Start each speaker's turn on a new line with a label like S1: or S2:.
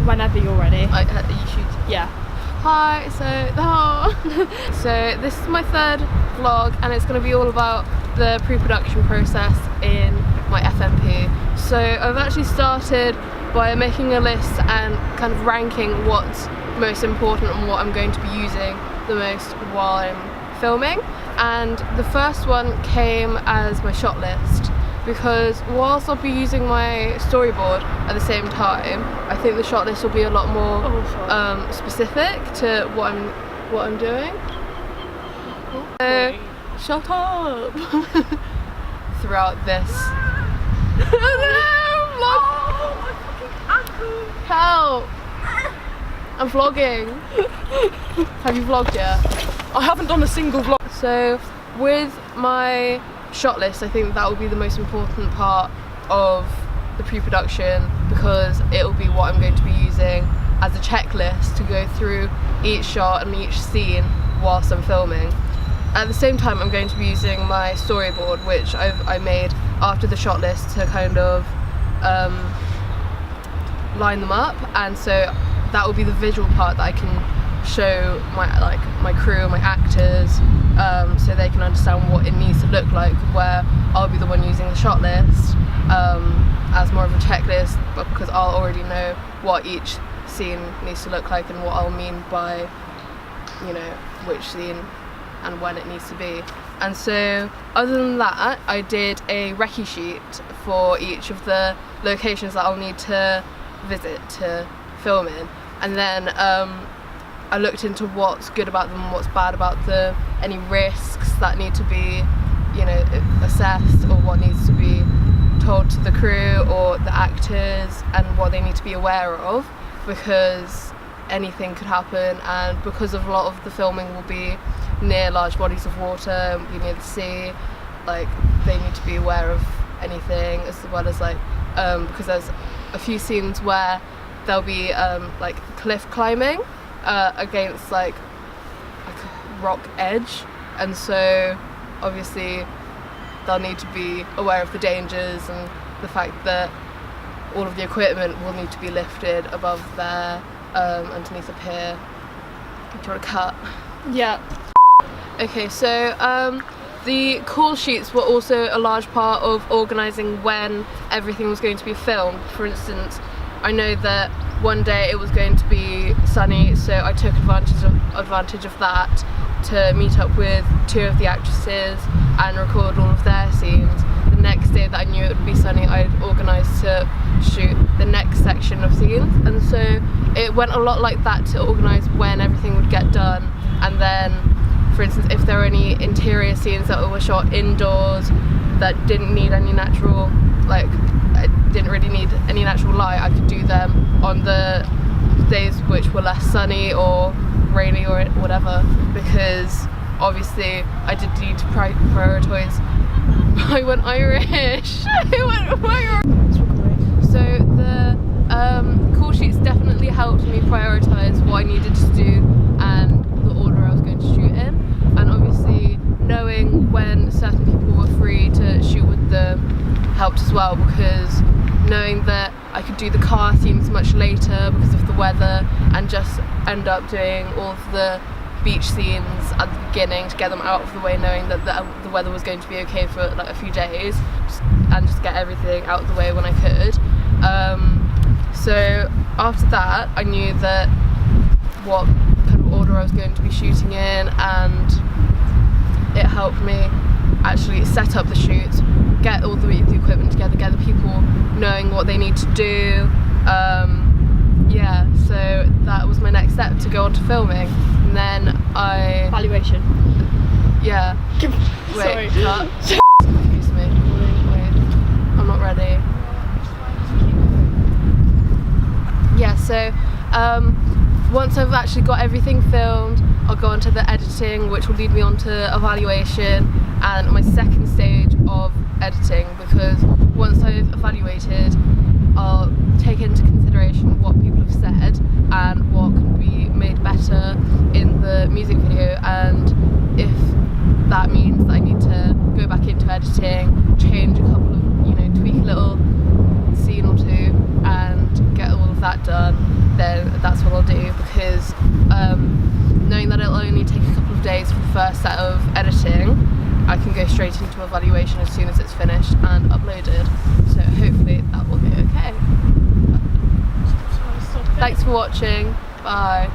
S1: Whenever you're ready.
S2: You shoot.
S1: Yeah.
S2: Hi, so this is my third vlog, and it's going to be all about the pre-production process in my FMP. So I've actually started by making a list and kind of ranking what's most important and what I'm going to be using the most while I'm filming. And the first one came as my shot list, because whilst I'll be using my storyboard at the same time, I think the shot list will be a lot more specific to what I'm doing. So, shut up! Throughout this. Help! I'm vlogging. Have you vlogged yet?
S1: I haven't done a single vlog.
S2: So with my shot list, I think that will be the most important part of the pre-production, because it will be what I'm going to be using as a checklist to go through each shot and each scene whilst I'm filming. At the same time, I'm going to be using my storyboard, which I made after the shot list, to kind of line them up, and so that will be the visual part that I can show my crew, my actors, so they can understand what it needs to look like, where I'll be the one using the shot list as more of a checklist, but because I'll already know what each scene needs to look like and what I'll mean by, you know, which scene and when it needs to be. And so other than that, I did a recce sheet for each of the locations that I'll need to visit to film in, and then I looked into what's good about them, what's bad about them, any risks that need to be, you know, assessed, or what needs to be told to the crew or the actors, and what they need to be aware of, because anything could happen. And because of a lot of the filming will be near large bodies of water, be near the sea, like, they need to be aware of anything, as well as because there's a few scenes where there'll be like cliff climbing against like a rock edge, and so obviously they'll need to be aware of the dangers and the fact that all of the equipment will need to be lifted above there, underneath a pier. Do you want to cut?
S1: Yeah.
S2: Okay, so the call sheets were also a large part of organising when everything was going to be filmed. For instance, I know that one day it was going to be sunny, so I took advantage of that to meet up with two of the actresses and record all of their scenes. The next day that I knew it would be sunny, I'd organised to shoot the next section of scenes, and so it went a lot like that to organise when everything would get done. And then, for instance, if there were any interior scenes that were shot indoors that didn't need any natural, didn't really need any natural light, I could do them on the days which were less sunny or rainy or whatever, because obviously I did need to prioritise. I went Irish. So the call sheets definitely helped me prioritise what I needed to do and the order I was going to shoot in, and obviously knowing when certain people were free to shoot with them helped as well, because knowing that I could do the car scenes much later because of the weather, and just end up doing all of the beach scenes at the beginning to get them out of the way, knowing that the weather was going to be okay for like a few days, and just get everything out of the way when I could. So after that, I knew that what kind of order I was going to be shooting in, and it helped me actually set up the shoots, get all the equipment together, get the people knowing what they need to do. Yeah, so that was my next step to go on to filming. And then
S1: Evaluation.
S2: Yeah.
S1: Sorry.
S2: Wait, cut. Excuse me. Wait. I'm not ready. Yeah, so once I've actually got everything filmed, I'll go on to the editing, which will lead me on to evaluation and my second stage of editing, because once I've evaluated, I'll take into consideration what people have said and what can be made better in the music video, and if that means that I need to go back into editing, change a couple of, tweak a little scene or two and get all of that done, then that's what I'll do, because knowing that it'll only take a couple of days for the first set of editing, I can go straight into evaluation as soon as it's finished and uploaded. So hopefully that will go okay. Thanks for watching. Bye.